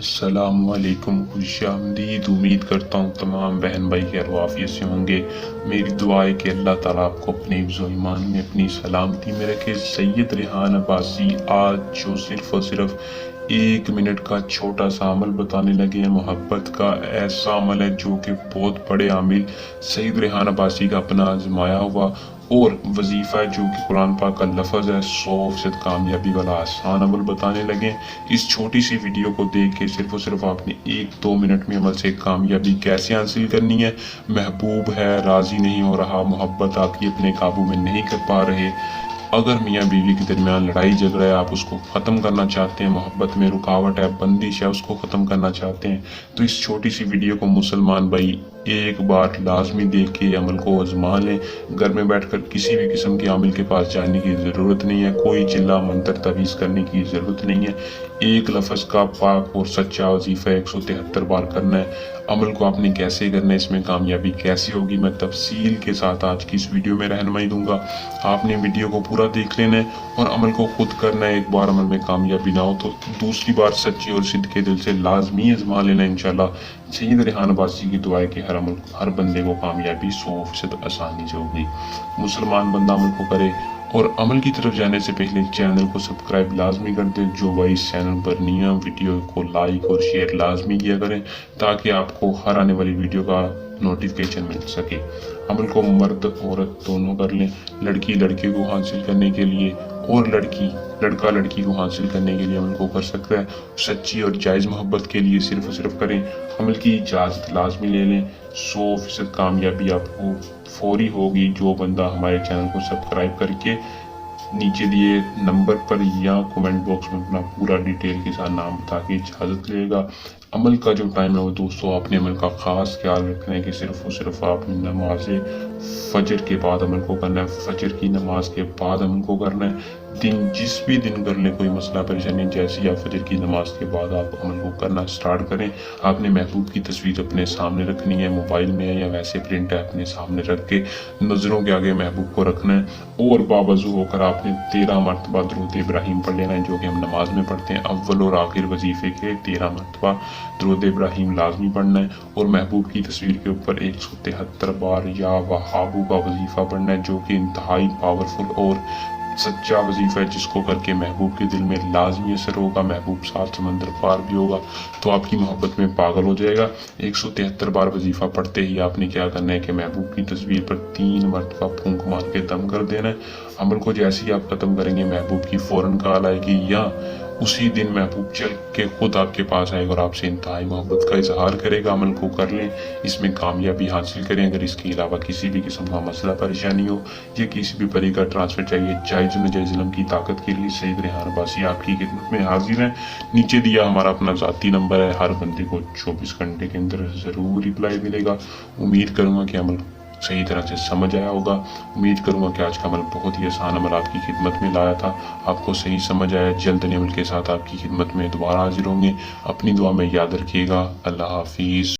अस्सलाम वालेकुम, खुश आमदीद। उम्मीद करता हूँ तमाम बहन भाई खैर आफियत से होंगे। मेरी दुआ है कि अल्लाह ताला आपको अपने हिफ्ज़ व ईमान में अपनी सलामती में रखे। सैयद रेहान अब्बासी आज जो सिर्फ़ और सिर्फ 1 मिनट का छोटा सा अमल बताने लगे हैं, मोहब्बत का ऐसा अमल है जो कि बहुत बड़े आमिल सैयद रेहान अब्बासी का अपना आजमाया हुआ और वजीफ़ा है जो कि कुरान पाक का लफ्ज़ है। 100% कामयाबी वाला आसान अमल बताने लगे। इस छोटी सी वीडियो को देख के सिर्फ और सिर्फ आपने 1-2 मिनट में अमल से कामयाबी कैसे हासिल करनी है। महबूब है, राज़ी नहीं हो रहा, मोहब्बत आपकी अपने काबू में नहीं कर पा रहे, अगर मियाँ बीवी के दरमियान लड़ाई झगड़ा है, आप उसको ख़त्म करना चाहते हैं, मोहब्बत में रुकावट है, बंदिश है, उसको ख़त्म करना चाहते हैं, तो इस छोटी सी वीडियो को मुसलमान भाई एक बार लाजमी देख के अमल को आजमा लें। घर में बैठकर किसी भी किस्म के आमिल के पास जाने की ज़रूरत नहीं है, कोई चिल्ला मंतर तवीज़ करने की ज़रूरत नहीं है। एक लफ्ज़ का पाक और सच्चा वजीफ़ा 173 बार करना है। अमल को आपने कैसे करना है, इसमें कामयाबी कैसे होगी, मैं तफसील के साथ आज की इस वीडियो में रहनुमाई दूंगा। आपने वीडियो को पूरा देख लेना है और अमल को खुद करना है। एक बार अमल में कामयाबी ना हो तो दूसरी बार सच्ची और सिद्ध के दिल से लाजमी आजमा लेना। इंशाल्लाह सैयद रेहान अब्बासी की दुआ है कि हर बंदे को कामयाबी 100% आसानी से होगी। मुसलमान बंदा अमल को करे और अमल की तरफ जाने से पहले चैनल को सब्सक्राइब लाजमी कर दें। जो भाई इस चैनल पर नहीं है, वीडियो को लाइक और शेयर लाजमी किया करें ताकि आपको हर आने वाली वीडियो का नोटिफिकेशन मिल सके। अमल को मर्द औरत दोनों कर लें। लड़की लड़के को हासिल करने के लिए और लड़का लड़की को हासिल करने के लिए अमल को कर सकता है। सच्ची और जायज़ मोहब्बत के लिए सिर्फ और सिर्फ करें। अमल की इजाज़त लाजमी ले लें। 100% कामयाबी आपको फौरी होगी। जो बंदा हमारे चैनल को सब्सक्राइब करके नीचे दिए नंबर पर या कमेंट बॉक्स में अपना पूरा डिटेल के साथ नाम बता के इजाज़त लेगा। अमल का जो टाइम है वो दोस्तों आपने अमल का ख़ास ख्याल रखना है कि सिर्फ और सिर्फ आपने नमाज फजर के बाद अमल को करना है। फजर की नमाज के बाद अमल को करना है। दिन जिस भी दिन कर ले, कोई मसला परेशानी, जैसे ही आप फजर की नमाज के बाद आप अमल को करना स्टार्ट करें। आपने महबूब की तस्वीर अपने सामने रखनी है, मोबाइल में या वैसे प्रिंट है अपने सामने रख के नज़रों के आगे महबूब को रखना है और बावजू होकर आपने 13 मरतबा दुरूद इब्राहिम पढ़ लेना है, जो कि हम नमाज में पढ़ते हैं। अव्वल और आखिर वजीफ़े के 13 मरतबा दुरूद इब्राहिम लाजमी पढ़ना है और महबूब की तस्वीर के ऊपर 173 बार या वहाबू का वजीफ़ा पढ़ना है, जो कि इंतहाई पावरफुल और सच्चा वजीफ़ा है, जिसको करके महबूब के दिल में लाजमी असर होगा। महबूब 7 समंदर पार भी होगा तो आपकी मोहब्बत में पागल हो जाएगा। 173 बार वजीफ़ा पढ़ते ही आपने क्या करना है कि महबूब की तस्वीर पर 3 मरतबा फूंक मार के दम कर देना है। अमल को जैसे ही आप ख़त्म करेंगे, महबूब की फ़ौरन कॉल आएगी या उसी दिन महबूब चल के खुद आपके पास आएगा और आपसे इंतहाई मोहब्बत का इजहार करेगा। अमल को कर लें, इसमें कामयाबी हासिल करें। अगर इसके अलावा किसी भी किस्म का मसला परेशानी हो या किसी भी परी का ट्रांसफ़र चाहिए, जायज़ नजायज़ इल्म की ताकत के लिए सैयद रेहान अब्बासी आपकी खिदमत में हाजिर है। नीचे दिया हमारा अपना ज़ाती नंबर है। हर बंदे को 24 घंटे के अंदर ज़रूर रिप्लाई मिलेगा। उम्मीद करूँगा कि अमल सही तरह से समझ आया होगा। उम्मीद करूंगा कि आज का अमल बहुत ही आसान अमल आपकी खिदमत में लाया था, आपको सही समझ आया। जल्द नए अमल के साथ आपकी खिदमत में दोबारा हाजिर होंगे। अपनी दुआ में याद रखिएगा। अल्लाह हाफिज़।